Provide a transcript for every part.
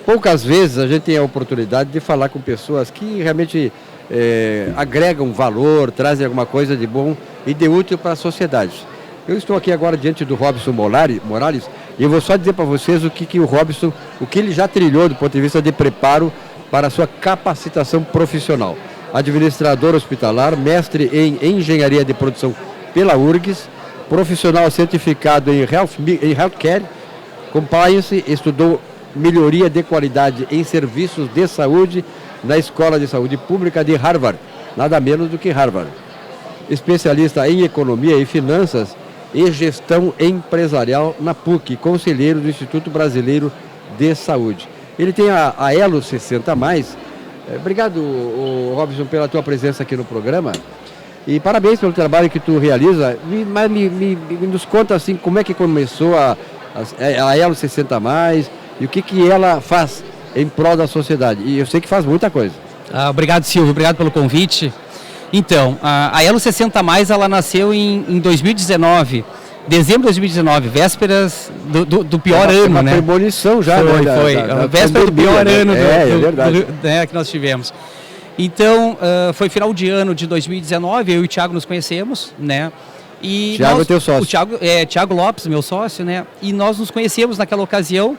poucas vezes a gente tem a oportunidade de falar com pessoas que realmente agregam valor, trazem alguma coisa de bom e de útil para a sociedade. Eu estou aqui agora diante do Robson Morales e eu vou só dizer para vocês o que o Robson, o que ele já trilhou do ponto de vista de preparo para a sua capacitação profissional. Administrador hospitalar, mestre em engenharia de produção pela URGS, profissional certificado em Healthcare Compliance, estudou melhoria de qualidade em serviços de saúde na Escola de Saúde Pública de Harvard, nada menos do que Harvard. Especialista em economia e finanças e gestão empresarial na PUC, conselheiro do Instituto Brasileiro de Saúde. Ele tem a Elo 60+. Obrigado, Robson, pela tua presença aqui no programa. E parabéns pelo trabalho que tu realiza. Nos conta assim, como é que começou a Elo 60+, e o que ela faz em prol da sociedade. E eu sei que faz muita coisa. Obrigado, Silvio. Obrigado pelo convite. Então, a Elo 60+, ela nasceu em 2019, dezembro de 2019, vésperas do pior ano, uma né? premonição já, Foi. Véspera do pior ano que nós tivemos. Então, foi final de ano de 2019, eu e o Thiago nos conhecemos, né? E Thiago é teu sócio. O Thiago Lopes, meu sócio, né? E nós nos conhecemos naquela ocasião,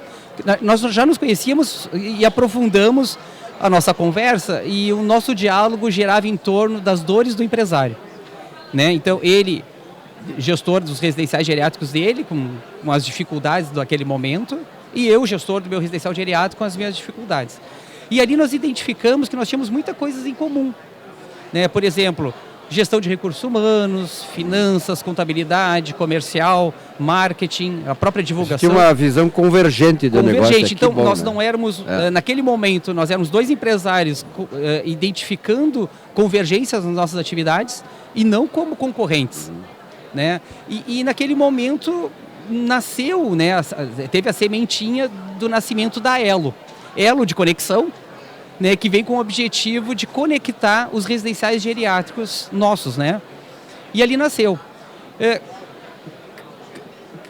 nós já nos conhecíamos e aprofundamos a nossa conversa, e o nosso diálogo girava em torno das dores do empresário, né? Então, ele, gestor dos residenciais geriátricos dele, com as dificuldades daquele momento, e eu, gestor do meu residencial geriátrico, com as minhas dificuldades. E ali nós identificamos que nós tínhamos muitas coisas em comum, né? Por exemplo, gestão de recursos humanos, finanças, contabilidade, comercial, marketing, a própria divulgação. Tinha uma visão convergente do negócio. Então, bom, nós né? não éramos, naquele momento, nós éramos dois empresários identificando convergências nas nossas atividades e não como concorrentes, né? E naquele momento nasceu, né, teve a sementinha do nascimento da Elo de conexão, né, que vem com o objetivo de conectar os residenciais geriátricos nossos, né? E ali nasceu.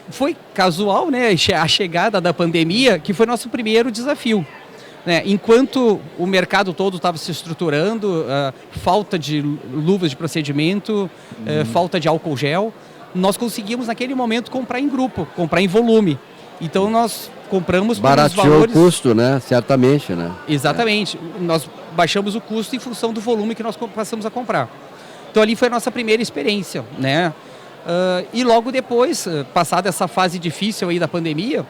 Foi casual, né, a chegada da pandemia, que foi nosso primeiro desafio, né? Enquanto o mercado todo estava se estruturando, falta de luvas de procedimento, falta de álcool gel, nós conseguimos naquele momento comprar em grupo, comprar em volume. Então nós compramos por barateou valores... o custo, né? Certamente, né? Exatamente. Nós baixamos o custo em função do volume que nós passamos a comprar. Então ali foi a nossa primeira experiência, né? E logo depois, passada essa fase difícil aí da pandemia,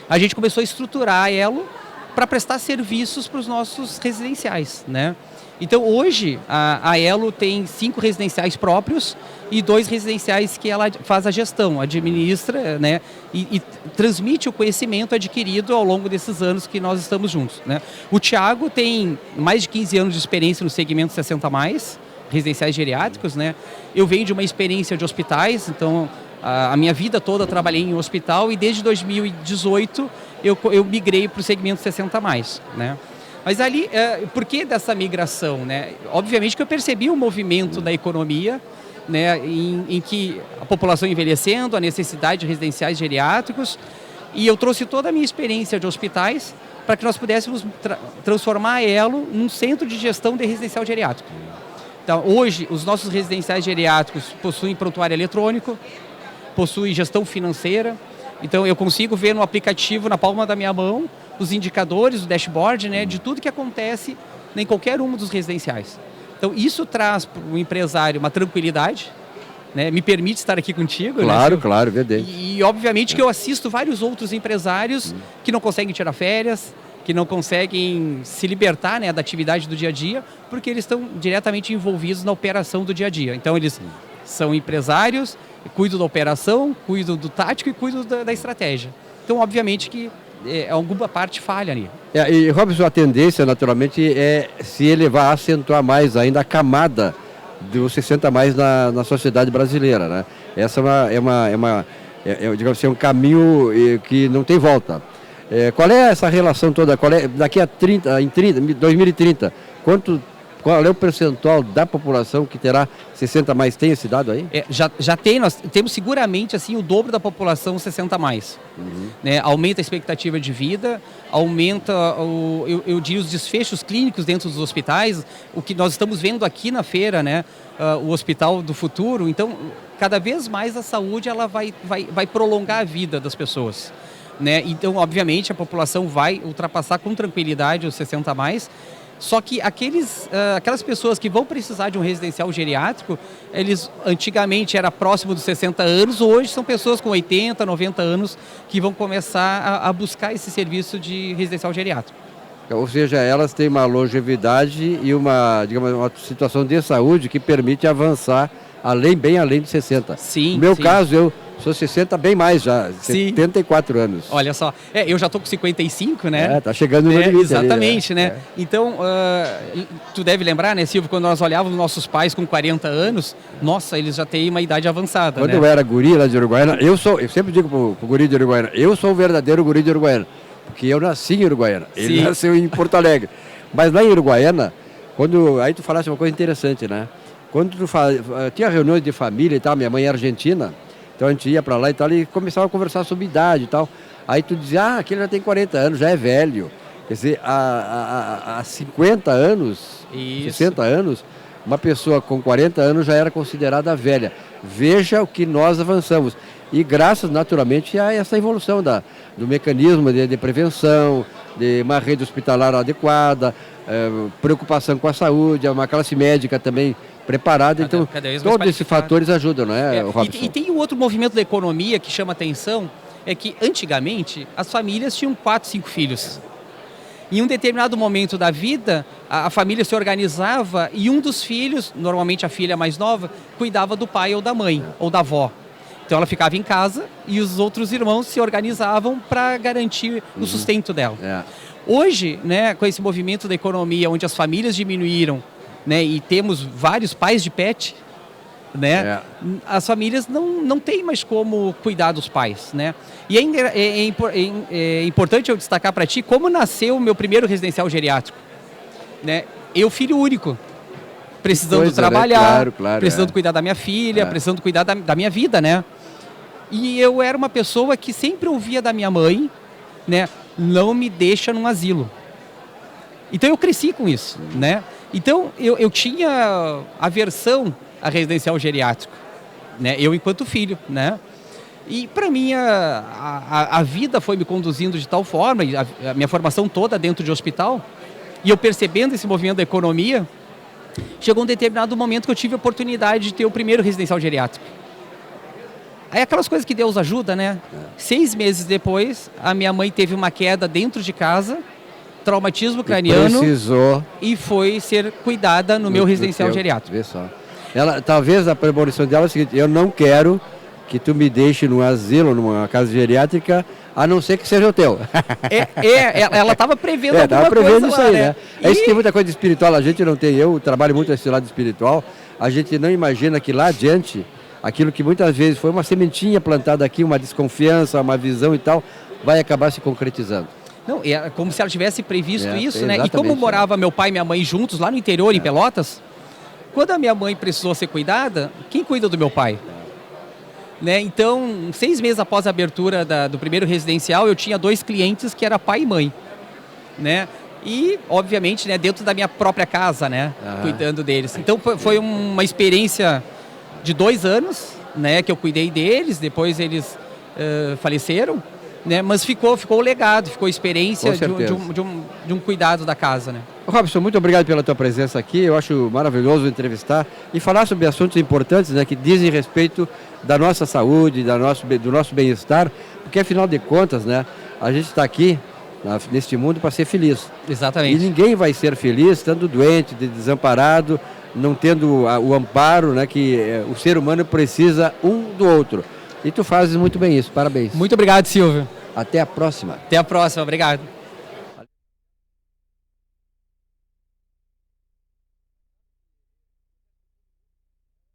a gente começou a estruturar a Elo para prestar serviços para os nossos residenciais, né? Então hoje a Elo tem 5 residenciais próprios e 2 residenciais que ela faz a gestão, administra, né, e transmite o conhecimento adquirido ao longo desses anos que nós estamos juntos, né? O Thiago tem mais de 15 anos de experiência no segmento 60+, residenciais geriátricos, né? Eu venho de uma experiência de hospitais, então a minha vida toda eu trabalhei em hospital e desde 2018 eu migrei para o segmento 60+, né? Mas ali, por que dessa migração, né? Obviamente que eu percebi o movimento da economia, né, em que a população envelhecendo, a necessidade de residenciais geriátricos, e eu trouxe toda a minha experiência de hospitais para que nós pudéssemos transformar a Elo num centro de gestão de residencial geriátrico. Então, hoje, os nossos residenciais geriátricos possuem prontuário eletrônico, possuem gestão financeira, então eu consigo ver no aplicativo, na palma da minha mão, os indicadores, o dashboard, né, de tudo que acontece em qualquer um dos residenciais. Então, isso traz para o empresário uma tranquilidade, né, me permite estar aqui contigo. Claro, né, claro, verdade. E, obviamente, que eu assisto vários outros empresários que não conseguem tirar férias, que não conseguem se libertar, né, da atividade do dia a dia, porque eles estão diretamente envolvidos na operação do dia a dia. Então, eles são empresários, cuidam da operação, cuidam do tático e cuidam da estratégia. Então, obviamente que alguma parte falha ali. E, Robson, a tendência, naturalmente, é se elevar, acentuar mais ainda a camada do 60+ na sociedade brasileira, né? Essa digamos assim, um caminho que não tem volta. Qual é essa relação toda? Daqui a 2030, qual é o percentual da população que terá 60 mais? Tem esse dado aí? Já tem, nós temos seguramente assim, o dobro da população 60 mais. Né? Aumenta a expectativa de vida, aumenta, eu diria, os desfechos clínicos dentro dos hospitais, o que nós estamos vendo aqui na feira, né? O Hospital do Futuro. Então, cada vez mais a saúde ela vai prolongar a vida das pessoas. Né? Então, obviamente, a população vai ultrapassar com tranquilidade os 60 mais. Só que aquelas pessoas que vão precisar de um residencial geriátrico, eles antigamente era próximo dos 60 anos, hoje são pessoas com 80, 90 anos que vão começar a buscar esse serviço de residencial geriátrico. Ou seja, elas têm uma longevidade e uma situação de saúde que permite avançar bem além de 60. Sim, no meu sim. caso, eu sou 60 bem mais já, Sim. 74 anos. Olha só, eu já estou com 55, né? Tá chegando no limite. Exatamente, ali, né? Então, tu deve lembrar, né, Silvio, quando nós olhávamos nossos pais com 40 anos, nossa, eles já têm uma idade avançada, Quando né? eu era guri lá de Uruguaiana, eu sempre digo pro guri de Uruguaiana, eu sou o verdadeiro guri de Uruguaiana, porque eu nasci em Uruguaiana, ele Sim. nasceu em Porto Alegre. Mas lá em Uruguaiana, aí tu falaste uma coisa interessante, né? Quando tinha reuniões de família e tal, minha mãe é argentina, então a gente ia para lá e tal, e começava a conversar sobre idade e tal. Aí tu dizia, aquele já tem 40 anos, já é velho. Quer dizer, há 50 anos, Isso. 60 anos, uma pessoa com 40 anos já era considerada velha. Veja o que nós avançamos. E graças, naturalmente, a essa evolução do mecanismo de prevenção, de uma rede hospitalar adequada, preocupação com a saúde, uma classe médica também preparada. Então, todos esses fatores ajudam, não é, Robson? E tem um outro movimento da economia que chama atenção, é que antigamente as famílias tinham 4, 5 filhos. Em um determinado momento da vida, a família se organizava e um dos filhos, normalmente a filha mais nova, cuidava do pai ou da mãe, ou da avó. Então ela ficava em casa e os outros irmãos se organizavam para garantir o sustento dela. Hoje, né, com esse movimento da economia, onde as famílias diminuíram, né, e temos vários pais de pet, né, as famílias não têm mais como cuidar dos pais, né? E é importante eu destacar para ti como nasceu o meu primeiro residencial geriátrico, né? Eu, filho único, precisando trabalhar, né? Claro, precisando cuidar da minha filha, precisando cuidar da minha vida, né? E eu era uma pessoa que sempre ouvia da minha mãe, né, não me deixa num asilo. Então eu cresci com isso, né? Então eu tinha aversão a residencial geriátrico, né? Eu enquanto filho, né? E para mim a vida foi me conduzindo de tal forma, a minha formação toda dentro de hospital, e eu percebendo esse movimento da economia, chegou um determinado momento que eu tive a oportunidade de ter o primeiro residencial geriátrico. Aí aquelas coisas que Deus ajuda, né? 6 meses depois, a minha mãe teve uma queda dentro de casa, traumatismo craniano, e foi ser cuidada no meu residencial geriátrico. Vê só. Talvez a premonição dela é o seguinte: eu não quero que tu me deixe num asilo, numa casa geriátrica, a não ser que seja o teu. Ela estava prevendo alguma coisa isso lá, aí, né? Isso tem muita coisa de espiritual, a gente não tem, eu trabalho muito esse lado espiritual, a gente não imagina que lá adiante, aquilo que muitas vezes foi uma sementinha plantada aqui, uma desconfiança, uma visão e tal, vai acabar se concretizando. Não, é como se ela tivesse previsto isso, né? E como morava meu pai e minha mãe juntos lá no interior, em Pelotas, quando a minha mãe precisou ser cuidada, quem cuida do meu pai? Né? Então, 6 meses após a abertura do primeiro residencial, eu tinha 2 clientes que era pai e mãe, né? E, obviamente, né, dentro da minha própria casa, né, cuidando deles. Então, foi uma experiência de 2 anos, né, que eu cuidei deles, depois eles faleceram, né, mas ficou o legado, ficou a experiência de um cuidado da casa, né. Robson, muito obrigado pela tua presença aqui, eu acho maravilhoso entrevistar e falar sobre assuntos importantes, né, que dizem respeito da nossa saúde, do nosso bem-estar, porque afinal de contas, né, a gente está aqui neste mundo para ser feliz. Exatamente. E ninguém vai ser feliz estando doente, desamparado, não tendo o amparo, né, que o ser humano precisa um do outro. E tu fazes muito bem isso, parabéns. Muito obrigado, Silvio. Até a próxima. Até a próxima, obrigado.